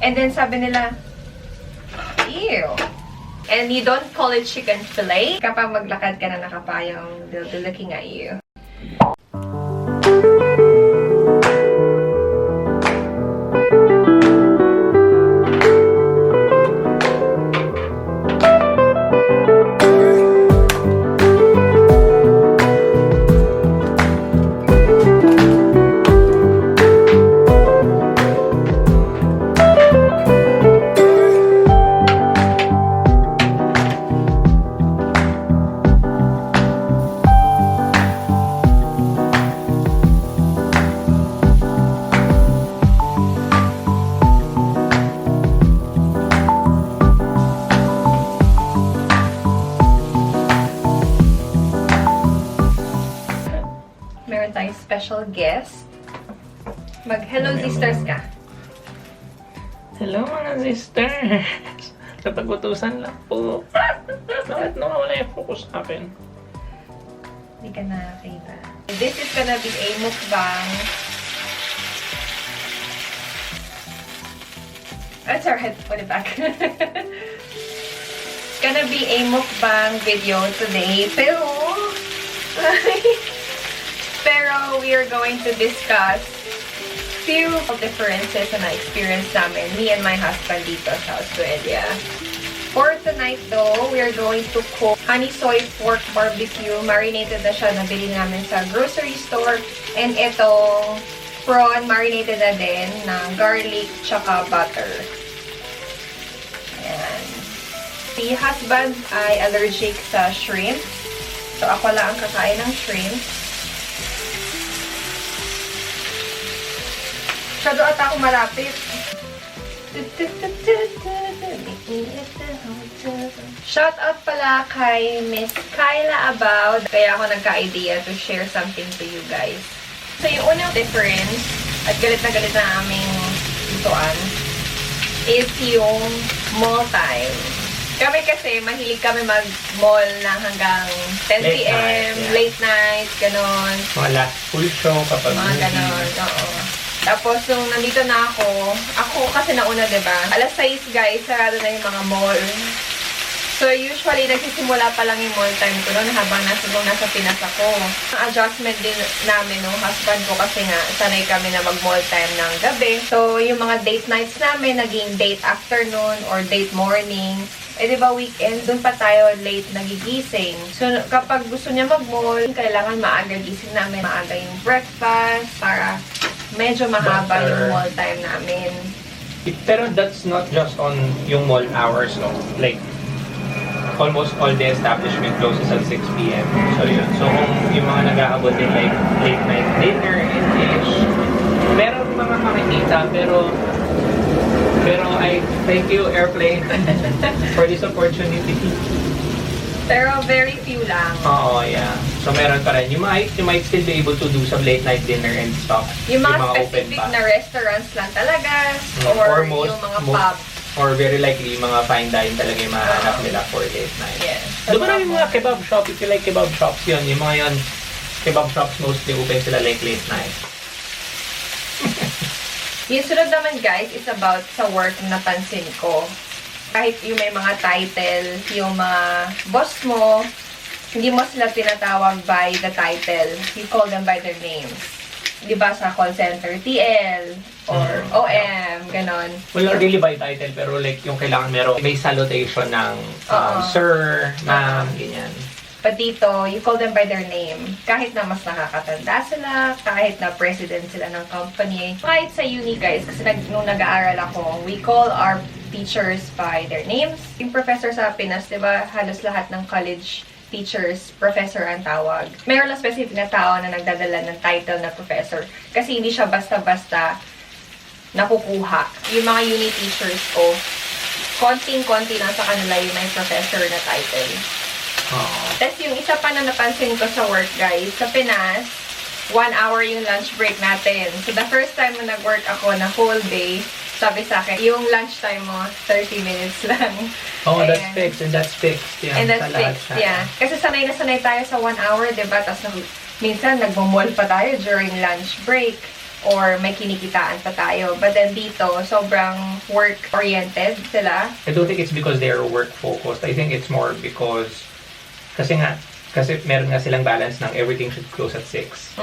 And then sabi nila, ew. And you don't call it chicken fillet. Kapag maglakad ka na nakapayong, they'll be looking at you. Meron tayong special guest. Mag-hello sisters ka. Hello mga sisters! Napag-utusan lang po. Bakit nawawala yung focus sa akin? Hindi ka nakakita. This is gonna be a mukbang. That's alright, put it back. It's gonna be a mukbang video today. Pero we are going to discuss few differences na experience namin, me and my husband dito sa Australia. For tonight though, we are going to cook honey soy pork barbecue. Marinated na siya, nabili namin sa grocery store. And itong prawn, marinated na din ng garlic tsaka butter. Ayan. Si husband ay allergic sa shrimp. So ako lang ang kakain ng shrimp. Shadow ata ako malapit. Shout out pala kay Miss Kyla About. Kaya ako nagka-idea to share something to you guys. So yung unang difference, at galit na aming ituan, is yung mall time. Kami kasi, mahilig kami mag-mall na hanggang 10 p.m., late night, ganon. Mga last full show kapag mga ganon, oo. Tapos, nung nandito na ako kasi nauna, diba? Alas 6, guys, sarado na yung mga mall. So, usually, nagsisimula pa lang yung mall time ko noon habang nasa Pinas ako. Ang adjustment din namin ng husband ko kasi nga, sanay kami na mag-mall time ng gabi. So, yung mga date nights namin, naging date afternoon or date morning. Eh, diba, weekend, dun pa tayo late nagigising. So, kapag gusto niya mag-mall, kailangan maaga gising namin, maaga yung breakfast, para medyo mahaba yung mall time namin. Pero that's not just on yung mall hours, no? Like, almost all the establishment closes at 6 p.m. So, yun. So, kung yung mga nag-aabot din like late night dinner and ish, meron mga makikita, pero I thank you, airplane, for this opportunity. Pero very few lang. Oo, yeah. So, meron pa rin. You might still be able to do some late night dinner and stuff. Yung mga specific na restaurants lang talaga. Or most, yung mga pub. Or very likely, mga fine dine talaga yung mahanap nila for late night. Yes. Doon na yung mga kebab shop. If you like kebab shops, yun. Yung mga yun, kebab shops mostly open sila like late night. Yung sunod naman, guys, is about sa work na napansin ko. Kahit yung may mga title, yung mga boss mo, hindi mo sila tinatawag by the title. You call them by their names. Diba sa call center, TL, or OM, ganon. Well, not really by title, pero like yung kailangan may salutation ng sir, ma'am, ganyan. But dito, you call them by their name. Kahit na mas nakakatanda sila, kahit na president sila ng company. Kahit sa uni, guys, kasi nung nag-aaral ako, we call our teachers by their names. Yung professor sa Pinas, diba, halos lahat ng college teachers, professor ang tawag. Meron lang specific na tao na nagdadala ng title na professor. Kasi hindi siya basta-basta nakukuha. Yung mga uni teachers ko, konting-konti lang sa kanila yung may professor na title. Tapos yung isa pa na napansin ko sa work, guys, sa Pinas, 1 hour yung lunch break natin. So the first time na nag-work ako na whole day, sabi sa akin, yung lunch time mo, 30 minutes lang. Oh, that's fixed. And that's fixed. Yeah, and that's fixed, yeah. Kasi sanay na sanay tayo sa 1 hour, diba? Tapos minsan nagmamall pa tayo during lunch break. or may kinikitaan pa tayo. But then dito, sobrang work-oriented sila. I don't think it's because they are work-focused. I think it's more because, kasi meron nga silang balance ng everything should close at 6.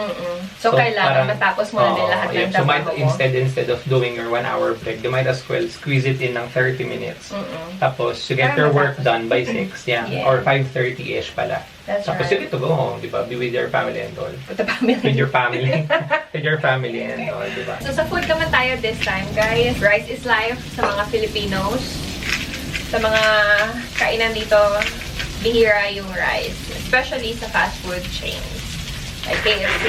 So kailangan matapos mo na din lahat ng So trabaho mo. instead of doing your 1 hour break, you might as well squeeze it in ng 30 minutes. Tapos, you get your work done by 6. Yeah. Or 5:30-ish pala. That's Tapos, right. you get to go home, di ba? Be with your family and all. With the family. With your family. With your family and all, di ba? So sa food naman tayo this time, guys. Rice is life sa mga Filipinos. Sa mga kainan dito, bihira yung rice. Especially sa fast food chains. Like KFC.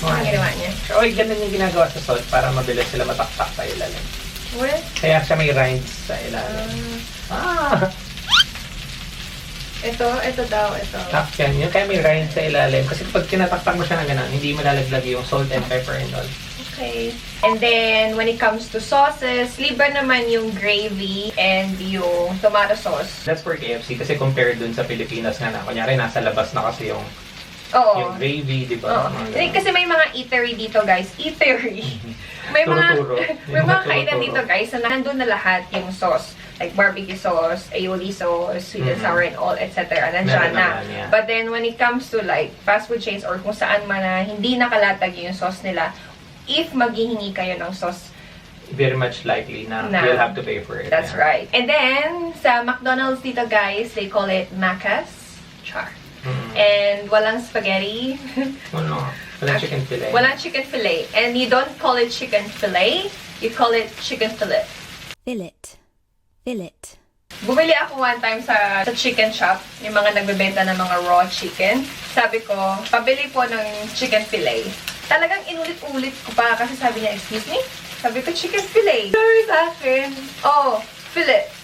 Ano ginawa niya? Oy, ganun yung ginagawa sa salt para mabilis sila mataktak sa ilalim. What? Kaya siya may rinds sa ilalim. Ito daw. Yan. Yung kaya may rinds sa ilalim. Kasi pag tinataktak mo siya na ganun, hindi malalaglag yung salt and pepper and all. Okay. And then, when it comes to sauces, libre naman yung gravy and yung tomato sauce. That's for KFC kasi compared dun sa Pilipinas nga na, kunyari nasa labas na kasi yung Oo. gravy, di ba? Kasi may mga eatery dito, guys. Eatery. May mga kainan dito, guys, na nandun na lahat yung sauce. Like barbecue sauce, aioli sauce, sweet and sour and all, etc. Nandiyan na. Yeah. But then, when it comes to like fast food chains or kung saan man na hindi nakalatag yung sauce nila, if maghihingi kayo ng sauce, very much likely na you'll have to pay for it. That's right. And then, sa McDonald's dito, guys, they call it Macas. Char. And walang spaghetti. Walang chicken fillet. Walang chicken fillet. And you don't call it chicken fillet, you call it chicken fillet. Fillet. Bumili ako one time sa chicken shop, yung mga nagbebenta ng mga raw chicken. Sabi ko, pabili po ng chicken fillet. Talagang inulit-ulit ko pa kasi sabi niya, excuse me? Sabi ko, chicken fillet. Sabi sa akin, oh, fillet.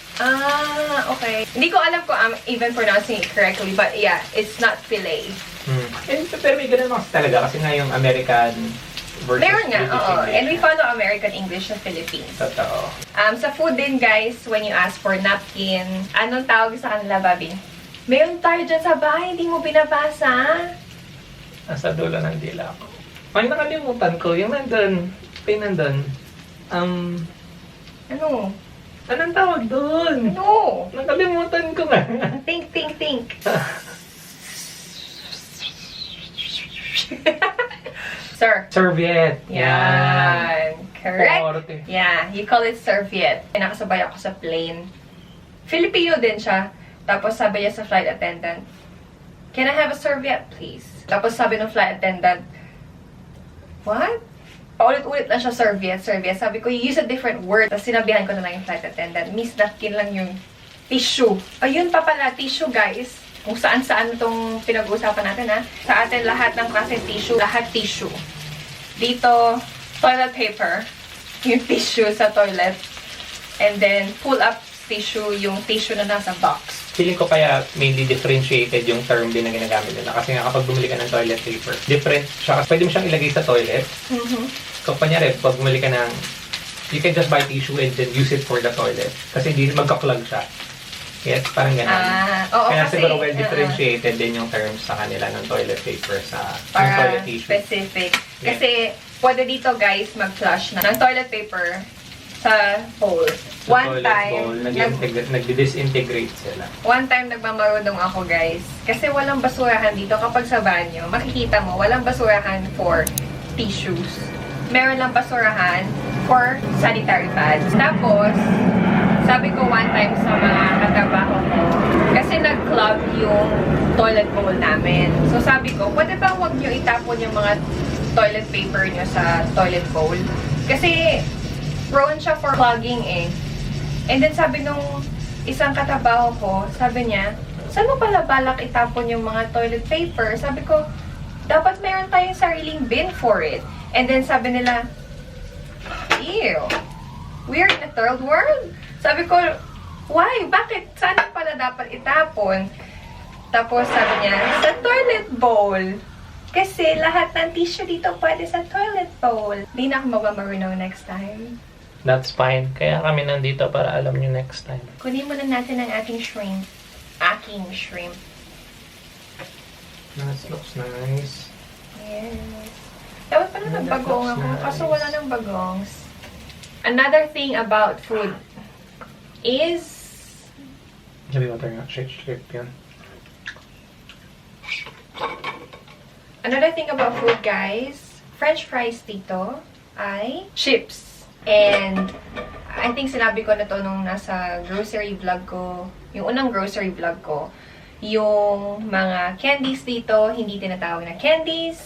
Okay. Hindi ko alam kung I'm even pronouncing it correctly, but yeah, it's not fillet. Pero may ganun kasi talaga kasi nga yung American versus Meron nga, British oo. English. And we follow American English sa Philippines. Totoo. Sa food din, guys, when you ask for napkin, anong tawag sa kanila, Bobby? Meron tayo dyan sa bahay, hindi mo binabasa. Nasa dulo ng dila ko. Ay, nakalimutan ko. Yung nandun. Nandun. Ano? Anong tawag doon? Ano? Nakalimutan ko nga. Think. Sir. Serviette. Yan. Correct. Porte. Yeah, you call it serviette. Nakasabay ako sa plane. Filipino din siya. Tapos sabi niya sa flight attendant, "Can I have a serviette, please?" Tapos sabi ng flight attendant, "What?" Paulit-ulit lang siya, serviette. Sabi ko, you use a different word. Tapos sinabihan ko na lang yung flight attendant, "Miss, napkin lang yung tissue." Ayun pa pala, tissue, guys. Kung saan-saan itong pinag-uusapan natin, ha. Sa atin, lahat ng klase tissue, lahat tissue. Dito, toilet paper, yung tissue sa toilet. And then, pull-up tissue, yung tissue na nasa box. Feeling ko kaya mainly differentiated yung term din na ginagamit nila. Kasi nga kapag bumili ka ng toilet paper, different siya. Pwede mo siyang ilagay sa toilet. So, kunyari, pag bumili ka ng, you can just buy tissue and then use it for the toilet. Kasi hindi magka-clog siya. Yes, parang ganun. Oo, kaya kasi, siguro well differentiated din yung terms sa kanila ng toilet paper sa yung para toilet tissue. specific. Yeah. Kasi, pwede dito, guys, mag-flush na ng toilet paper sa bowl. One time, nag-disintegrate sila. One time, nagmamarunong ako, guys. Kasi walang basurahan dito. Kapag sa banyo, makikita mo, walang basurahan for tissues. Meron lang basurahan for sanitary pads. Tapos, sabi ko one time sa mga katrabaho ko, kasi nag-clog yung toilet bowl namin. So, sabi ko, pwede ba huwag nyo itapon yung mga toilet paper nyo sa toilet bowl? Kasi, prone siya for clogging eh. And then sabi nung isang katrabaho ko, sabi niya, saan mo pala balak itapon yung mga toilet paper? Sabi ko, dapat meron tayong sariling bin for it. And then sabi nila, ew, we're in a third world? Sabi ko, why? Bakit? Saan pala dapat itapon? Tapos sabi niya, sa toilet bowl. Kasi lahat ng tissue dito pwede sa toilet bowl. Di na ako magmamarunong next time. That's fine. Kaya kami nandito para alam nyo next time. Kunin muna natin ang ating shrimp. Aking shrimp. That looks nice. Yes. Dapat pala That nagbagong looks ako, nice. kaso wala nang bagongs. Another thing about food is... Sabi water nga. Shake yan. Another thing about food, guys, French fries dito ay chips. And I think sinabi ko na to nung nasa grocery vlog ko, yung unang grocery vlog ko, yung mga candies dito, hindi tinatawag na candies.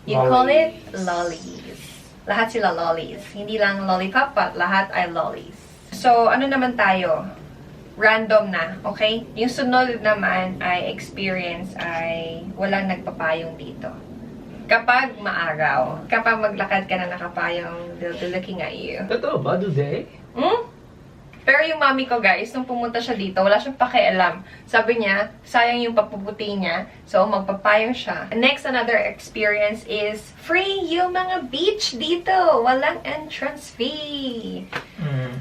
You call it lollies. Lahat sila lollies. Hindi lang lollipop, but lahat ay lollies. So, ano naman tayo? Random na, okay? Yung sunod naman ay experience ay walang nagpapayong dito. Kapag maaraw, kapag maglakad ka na nakapayong, they'll be looking at you. Totoo ba? Do they? Pero yung mami ko, guys, nung pumunta siya dito, wala siyang pakialam. Sabi niya, sayang yung papuputi niya, so magpapayong siya. Next, another experience is free yung mga beach dito. Walang entrance fee.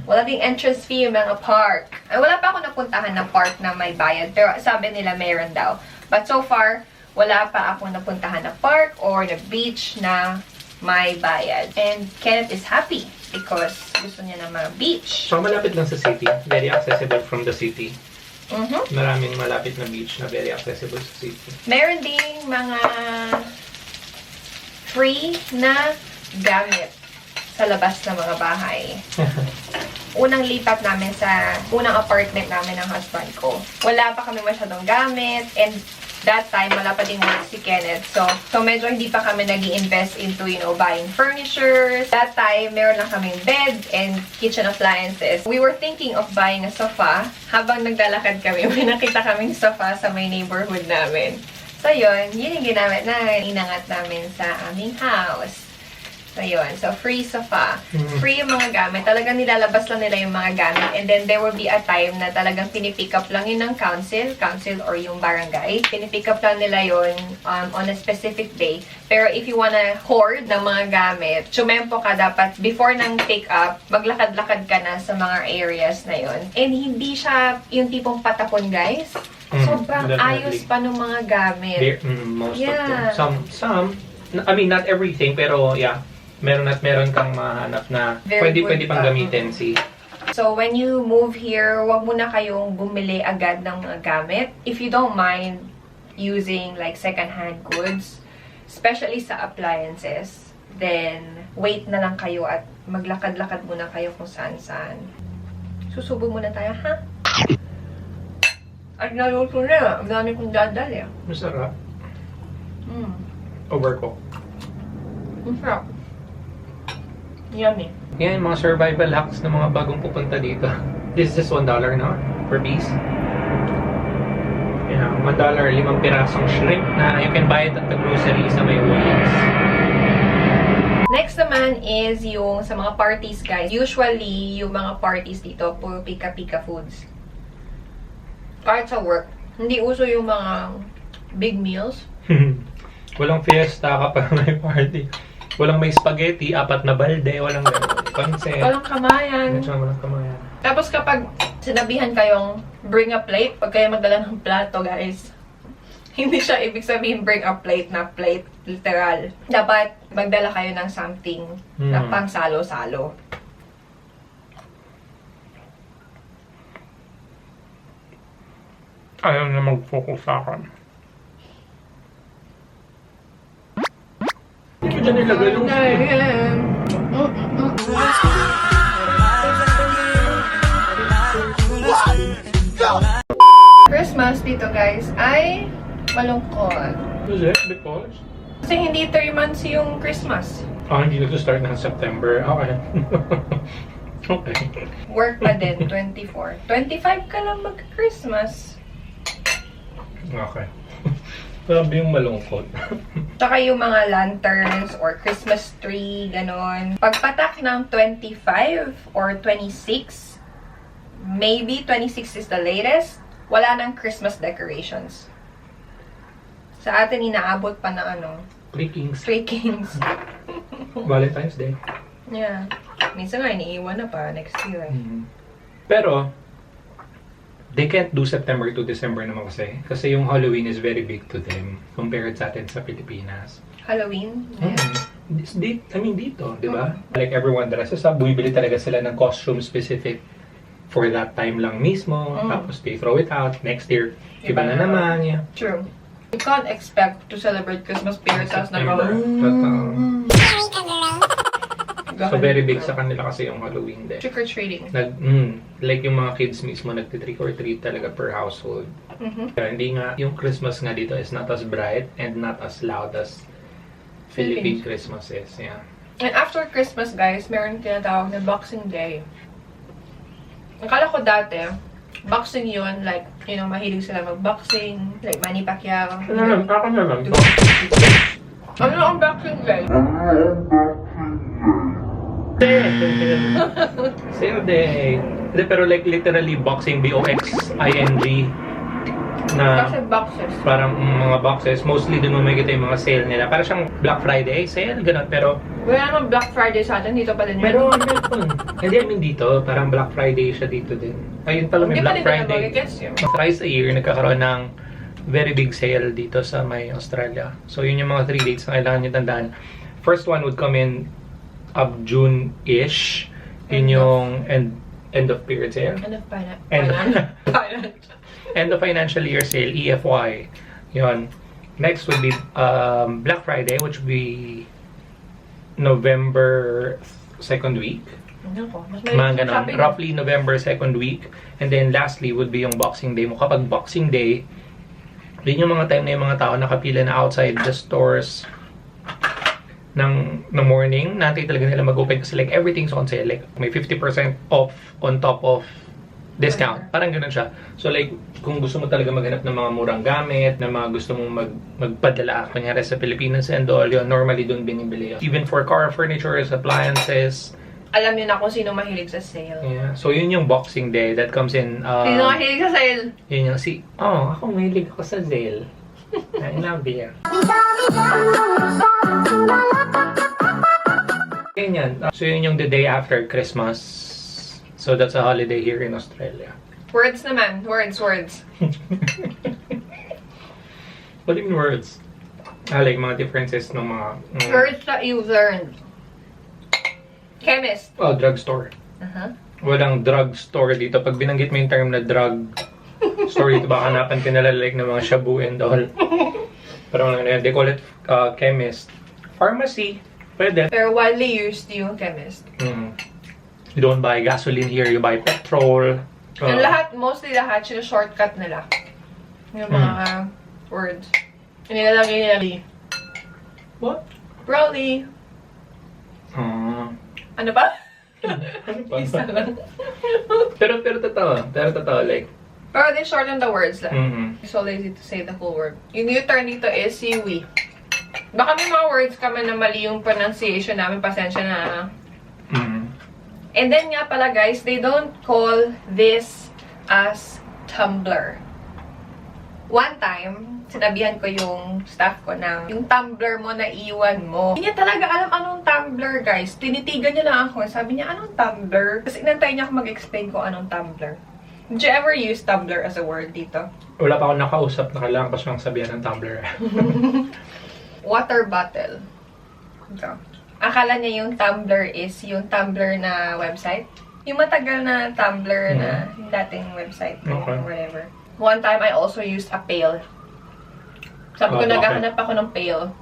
Wala ding entrance fee yung mga park. Ay, wala pa ako napuntahan na park na may bayad, pero sabi nila mayroon daw. But so far, wala pa ako napuntahan na park or na beach na may bayad. And Kenneth is happy because gusto niya na mga beach. So, malapit lang sa city. Very accessible from the city. Mhm. Maraming malapit na beach na very accessible sa city. Meron ding mga free na gamit sa labas ng mga bahay. Unang lipat namin sa unang apartment namin ng husband ko. Wala pa kami masyadong gamit and that time, wala pa ding work si Kenneth. So medyo hindi pa kami nag-i-invest into, buying furniture. That time, meron lang kaming bed and kitchen appliances. We were thinking of buying a sofa. Habang naglalakad kami, may nakita kaming sofa sa may neighborhood namin. So yun yung ginamit na inangat namin sa aming house. So yun, so free sofa. Free yung mga gamit. Talagang nilalabas lang nila yung mga gamit. And then there will be a time na talagang pinipick up lang yun ng council or yung barangay. Pinipick up lang nila yun on a specific day. Pero if you wanna hoard ng mga gamit, sumempo ka dapat before ng pick up, maglakad-lakad ka na sa mga areas na yun. And hindi siya yung tipong patapon, guys. Sobrang ayos pa ng mga gamit. Most of them. Some, I mean, not everything, pero yeah. Meron kang mahanap na pwede pang gamitin So, when you move here, wag muna kayong bumili agad ng mga gamit. If you don't mind using like secondhand goods, especially sa appliances, then wait na lang kayo at maglakad-lakad muna kayo kung saan-saan. Susubo muna tayo, ha? At naluto na. Ang dami kong dadali. Masarap. Overcooked. Masarap. Yummy. Yan, mga survival hacks ng mga bagong pupunta dito. This is $1 no? Per piece. Yeah, $1, 5 pirasong shrimp na you can buy it at the grocery sa may Woolies. Next naman is yung sa mga parties, guys. Usually, yung mga parties dito, puro pika-pika foods. Kahit sa work, hindi uso yung mga big meals. Walang fiesta kapag may party. Walang may spaghetti, 4 na balde, walang pansit. Walang kamayan. Walang kamayan. Tapos kapag sinabihan kayong bring a plate, pag kayo magdala ng plato, guys, hindi siya ibig sabihin bring a plate na plate, literal. Dapat magdala kayo ng something na pang salo-salo. Ayaw na mag-focus sa akin. Hindi ko dyan nilagay yung Christmas dito, guys, ay malungkot. Is it? Because? Kasi hindi 3 months yung Christmas. Hindi nag-start ng September. Okay. Okay. Work pa din, 24. 25 ka lang mag-Christmas. Okay. Sabi yung malungkot. Tsaka yung mga lanterns or Christmas tree, ganon. Pagpatak ng 25 or 26, maybe 26 is the latest, wala nang Christmas decorations. Sa atin, inaabot pa na Three Kings. Valentine's Day. Yeah. Minsan nga, iniiwan na pa next year. Pero, they can't do September to December naman kasi. Kasi yung Halloween is very big to them compared sa atin sa Pilipinas. Halloween? I mean, dito, di ba? Like everyone dresses up, bumibili talaga sila ng costume specific for that time lang mismo. Tapos they throw it out. Next year, iba na naman. Yeah. True. You can't expect to celebrate Christmas period tapos So very big sa kanila kasi yung Halloween din. Trick-or-treating. Like yung mga kids mismo nagti-trick or treat talaga per household. Kaya hindi nga, yung Christmas nga dito is not as bright and not as loud as Philippine Christmas is. Yeah. And after Christmas, guys, meron tinatawag na Boxing Day. Akala ko dati, boxing yun, like, you know, mahilig sila mag-boxing, like Manny Pacquiao. Ako naman. Ano ang Boxing Day? Sale day. Pero like literally boxing, B-O-X-I-N-G na Kasi boxes. parang mga boxes. Mostly dun mo makikita yung mga sale nila. Parang siyang Black Friday sale, ganun. Pero Wala naman Black Friday sa atin, dito pa din yun. pero meron. Hindi, I mean dito, parang Black Friday siya dito din. Ayun pala may Black Friday. Thrice a year, nagkakaroon ng very big sale dito sa may Australia. So yun yung mga 3 dates na kailangan nyo tandaan. First one would come in of June-ish. Yun yung end of period sale. End of financial year sale, EFY. Yun. Next would be Black Friday, which would be November 2nd week. Mga ganon. Roughly November 2nd week. And then lastly would be yung Boxing Day mo. Kapag Boxing Day, yun yung mga time na yung mga tao nakapila na outside the stores ng morning. Natin talaga nila mag-open kasi like everything's on sale. Like may 50% off on top of discount. Parang ganun siya. So like, kung gusto mo talaga maghanap ng mga murang gamit, na mga gusto mong magpadala, kunyari sa Pilipinas and all, yun, normally dun binibili yun. Even for car furniture, appliances. Alam niyo na kung sino mahilig sa sale. Yeah. So yun yung Boxing Day that comes in. Sino mahilig sa sale? Yun yung ako mahilig ako sa sale. I love you. Ganyan. So yun yung the day after Christmas. So that's a holiday here in Australia. Words naman. Words. What do you mean words? Like mga differences ng mga... Words that you've learned. Chemist. Oh, drugstore. Walang drugstore dito. Pag binanggit mo yung term na drug store dito, baka hanapan ka nila like ng mga shabu and all. Pero they call it chemist. Pharmacy. Pwede. Pero widely used yung chemist. You don't buy gasoline here, you buy petrol. Yung mostly lahat, shortcut nila. Yung mga words. Nilalagay nila. What? Broly. Ano ba? Ano pa? Isa lang. pero totoo, like. Pero they shorten the words lang. It's so lazy to say the whole word. Yung new term dito is siwi. Baka may mga words kami na mali yung pronunciation namin, pasensya na. And then nga pala guys, they don't call this as tumbler. One time, sinabihan ko yung staff ko na yung tumbler mo na iwan mo. Hindi niya talaga alam anong tumbler guys. Tinitigan niya lang ako. Sabi niya, anong tumbler? Kasi inantay niya ako mag-explain ko anong tumbler. Did you ever use tumbler as a word dito? Wala pa ako nakausap na kailangan ko siyang sabihan ng tumbler. Water bottle. Ito. Akala niya yung Tumblr is yung Tumblr na website. Yung matagal na Tumblr na yung dating website. Okay. Whatever. One time, I also used a pail. Sabi ko, naghahanap ako ng pail.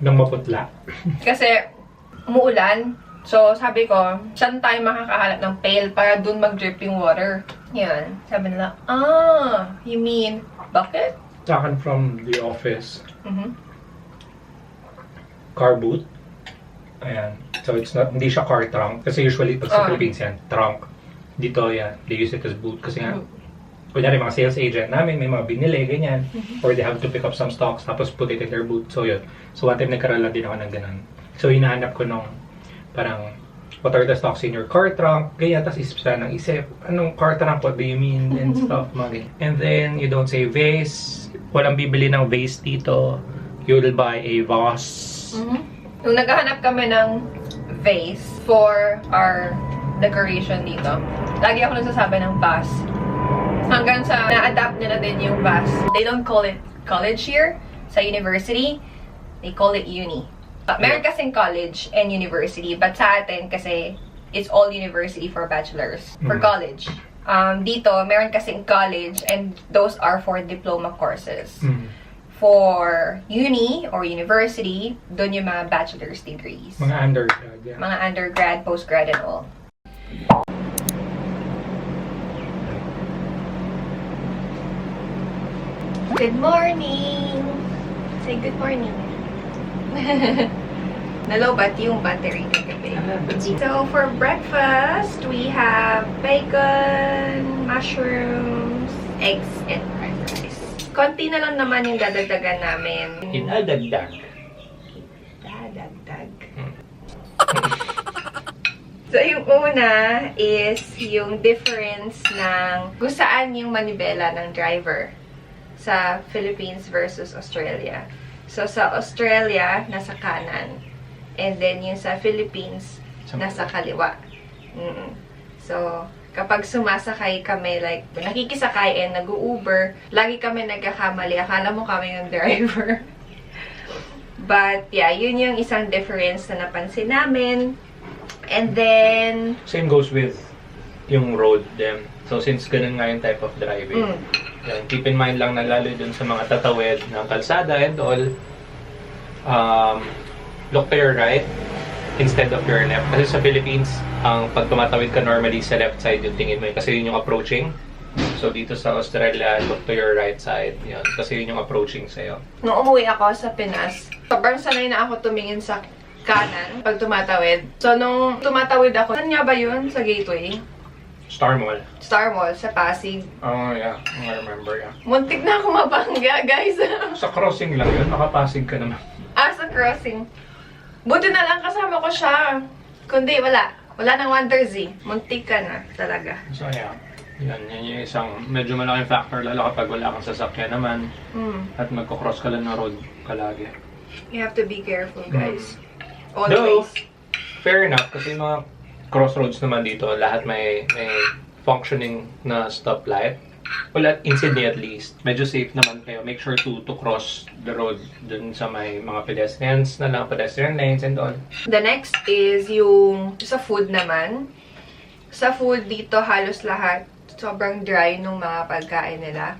Nang maputla. Kasi, umuulan. So, sabi ko, saan tayo makakahanap ng pail para dun mag-drip yung water? Yan. Sabi nila, you mean bucket? Akin from the office. Car boot. Ayan. So, it's not, hindi siya car trunk. Kasi usually, pag sa Philippines yan, trunk. Dito, yan. They use it as boot. Kasi nga, kunyari mga sales agent namin, may mga binili, ganyan. Or they have to pick up some stocks, tapos put it in their boot. So, yun. So, one time nagkaroon lang din ako ng ganun. So, hinahanap ko nung, parang, what are the stocks in your car trunk? Ganyan, tapos isip sa nang isip, anong car trunk? What do you mean? And stuff, mga ganyan. And then, you don't say vase. Walang bibili ng vase dito. You'll buy a vase. Nung naghahanap kami ng vase for our decoration dito, lagi ako nagsasabi ng vase. Hanggang sa na-adapt nila din yung bus. They don't call it college here. Sa university, they call it uni. Meron kasing college and university. But sa atin kasi, it's all university for bachelors. For college. Dito, meron kasing college and those are for diploma courses. For uni or university, doon yung mga bachelor's degrees. Mga undergrad, yeah. Mga undergrad, postgrad, and all. Good morning! Say good morning. Nalobat yung battery kagabi. So, for breakfast, we have bacon, mushrooms, eggs, and fried rice. Konti na lang naman yung dadagdagan namin. Inadagdag. Dadagdag. So, yung una is yung difference ng kung saan yung manibela ng driver sa Philippines versus Australia. So, sa Australia, nasa kanan. And then, yung sa Philippines, nasa kaliwa. So, kapag sumasakay kami, like, nakikisakay and nag-Uber, lagi kami nagkakamali. Akala mo kami yung driver. But, yeah, yun yung isang difference na napansin namin. And then... Same goes with yung road them. So, since ganun nga yung type of driving, yan, keep in mind lang na lalo dun sa mga tatawid ng kalsada and all, look to your right instead of your left. Kasi sa Philippines, ang pag tumatawid ka normally sa left side yung tingin mo kasi yun yung approaching. So dito sa Australia, look to your right side. Yan, kasi yun yung approaching sa'yo. Nung umuwi ako sa Pinas, sobrang sanay na ako tumingin sa kanan pag tumatawid. So nung tumatawid ako, saan nga ba yun? Sa Gateway? Star Mall. Star Mall, sa Pasig. Oh, yeah. I remember, yeah. Muntik na ako mabangga, guys. Sa crossing lang yun, nakapasig ka naman. Sa crossing. Buti na lang kasama ko siya. Kundi, wala. Wala nang Wonder Z. Muntik ka na, talaga. So, yeah. Yan yung isang medyo malaking factor, lalo kapag wala kang sasakyan naman. At magkocross ka lang ng road kalagi. You have to be careful, guys. Though, Always. fair enough, kasi mga crossroads naman dito, lahat may functioning na stoplight. Well, in Sydney at least, medyo safe naman kayo. Make sure to cross the road dun sa may mga pedestrians na lang, pedestrian lanes and all. The next is yung sa food naman. Sa food dito, halos lahat sobrang dry nung mga pagkain nila.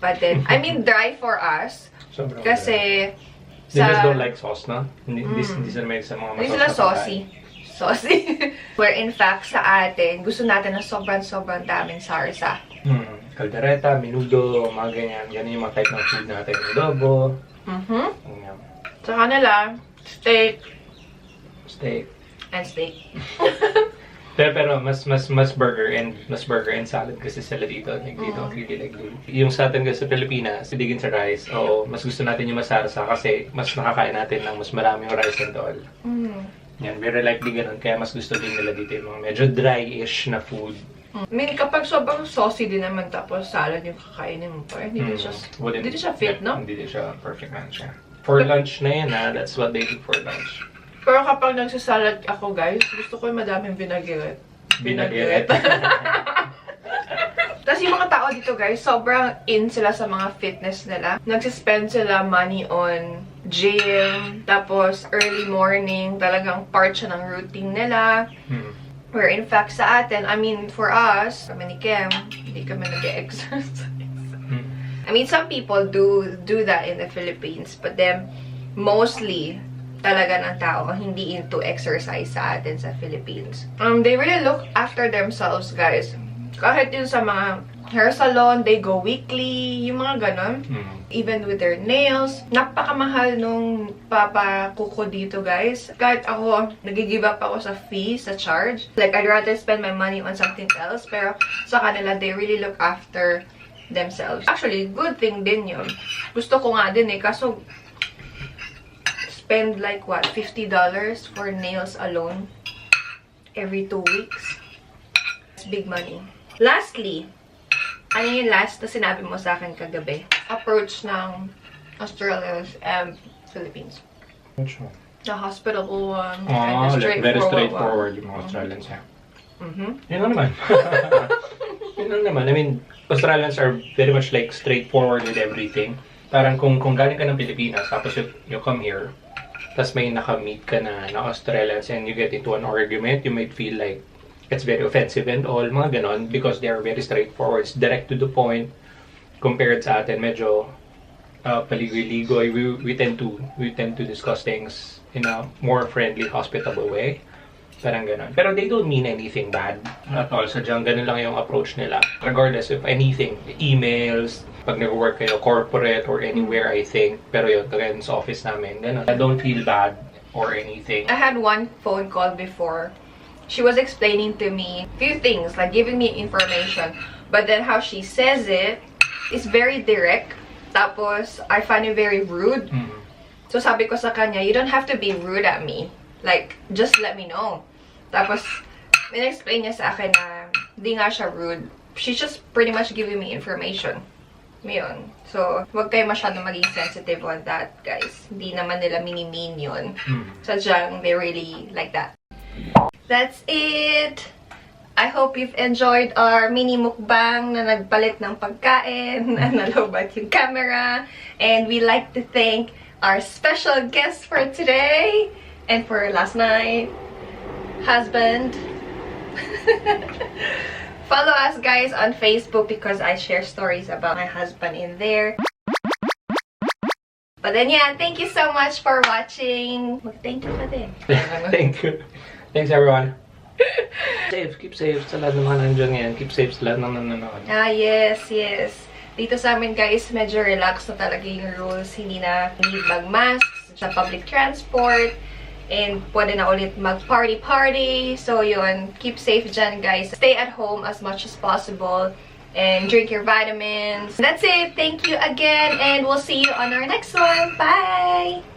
But then, I mean dry for us. Sobrang Kasi They just don't like sauce, no? Hindi sila may sa mga hindi sila saucy. Where in fact, sa atin, gusto natin ng sobrang daming sarsa. Caldereta, menudo, mga ganyan. Ganyan yung mga type ng food natin. Adobo. Ganyan. Sa kanila, steak. And steak. Pero mas burger and salad kasi sila dito. Like, dito, really like glue. Yung sa atin kasi sa Pilipinas, digin sa rice, oo, mas gusto natin yung masarsa kasi mas nakakain natin ng mas maraming rice and all. Yan, very likely ganun. Kaya mas gusto din nila dito yung mga medyo dry-ish na food. I mean, kapag sobrang saucy din naman tapos salad yung kakainin mo pa, hindi din siya fit, no? Hindi din siya perfect lunch, yeah. For lunch na yan, that's what they do for lunch. Pero kapag nagsasalad ako, guys, gusto ko yung madaming vinaigrette. Tapos yung mga tao dito, guys, sobrang in sila sa mga fitness nila. Nagsispend sila money on gym, tapos early morning, talagang part siya ng routine nila. Where in fact sa atin, I mean, for us, kami ni Kem, hindi kami nag-exercise. I mean, some people do that in the Philippines, but then, mostly, talaga ng tao hindi into exercise sa atin sa Philippines. They really look after themselves, guys. Kahit yun sa mga hair salon, they go weekly, yung mga ganon. Even with their nails. Napakamahal nung papakuko dito, guys. Kahit ako, nag-give up ako sa fee, sa charge. Like, I'd rather spend my money on something else. Pero sa kanila, they really look after themselves. Actually, good thing din yun. Gusto ko nga din kaso spend like what, $50 for nails alone every 2 weeks. It's big money. Lastly, ano yung last na sinabi mo sa akin kagabi? Approach ng Australia and Philippines. Which one? The hospitable one. Like very straightforward yung mga Australians, yeah. Yun lang naman. Yun lang naman. I mean, Australians are very much like straightforward with everything. Parang kung galing ka ng Pilipinas, tapos you come here, tapos may naka-meet ka na Australians and you get into an argument, you might feel like it's very offensive and all, mga ganon, because they are very straightforward, it's direct to the point, compared sa atin, medyo paligoy-ligoy. We tend to discuss things in a more friendly, hospitable way. Parang ganon. Pero they don't mean anything bad at all. Sadyang ganun lang yung approach nila. Regardless of anything, emails, pag nag-work kayo, corporate or anywhere, I think. Pero yun, kagaya sa office namin, ganun. I don't feel bad or anything. I had one phone call before. She was explaining to me a few things, like giving me information. But then how she says it is very direct. Tapos, I find it very rude. So sabi ko sa kanya, you don't have to be rude at me. Like, just let me know. Tapos, in-explain niya sa akin na di nga siya rude. She's just pretty much giving me information. Yun. So, huwag kayo masyadong maging sensitive on that, guys. Hindi naman nila mini-mean yun. Sadyang they really like that. That's it! I hope you've enjoyed our mini mukbang na nagpalit ng pagkain, na nalobat yung camera. And we like to thank our special guest for today. And for last night, husband. Follow us guys on Facebook because I share stories about my husband in there. But then yeah, thank you so much for watching. Thank you pa din. Thank you. Thanks everyone. Keep safe sa lahat ng mga nandiyan ngayon. Keep safe sa lahat ng nanonood. Yes. Dito sa amin guys, medyo relax na talaga yung rules. Hindi na need mag-masks sa public transport. And pwede na ulit mag-party-party. So yun, keep safe dyan guys. Stay at home as much as possible. And drink your vitamins. That's it. Thank you again. And we'll see you on our next one. Bye!